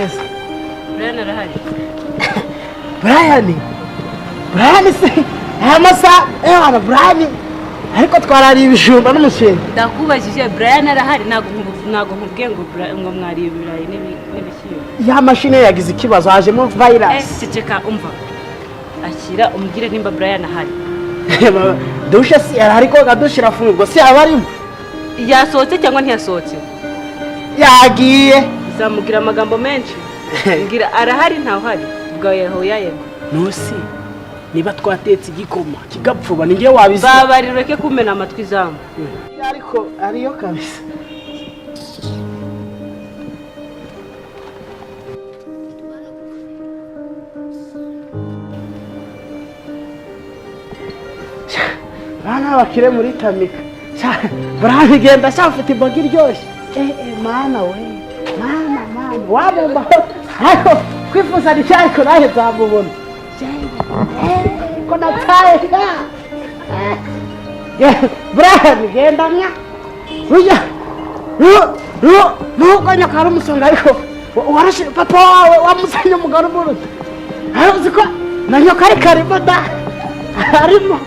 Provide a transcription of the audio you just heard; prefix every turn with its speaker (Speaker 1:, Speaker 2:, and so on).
Speaker 1: neza.
Speaker 2: Brian arahari.
Speaker 1: Brian se amasa ana Brian ariko twarari ibijumba n'umushenge.
Speaker 2: Ndakubajije Brian arahari nago nkubwiye ngo mwari ibirayi n'ibishyimbo.
Speaker 1: Ya mashine yagize ikibazo hajemo virus.
Speaker 2: Ceceka umva. Akira umbwire nimba Brian ahari.
Speaker 1: Dusha si ariko gadushira fungo si abarimo.
Speaker 2: Yasohotse cyangwa ntiyasohotse?
Speaker 1: Yagiye.
Speaker 2: Zamugira amagambo menshi. Ngira arahari ntahari. Bwaye ho yayego.
Speaker 1: Nusi niba twatetse igikoma kigapfuba ningiye wabiza.
Speaker 2: Babarireke kumena amatwi zamu.
Speaker 1: Ariko ariyo kabisa. Bana bakire muri Tamika. Brian genda cyafite imboga iryoshye. Mana we. Mama wabumba. Ariko kwifuza n'icyayi ko nahe zamubona. Ko nataye ka. Brian genda nya. Uya. Nuganya karo musonga ariko warashira papa wawe wamusanya umugaro muruta. Ariko ziko nanyo kare kare bada. Arimo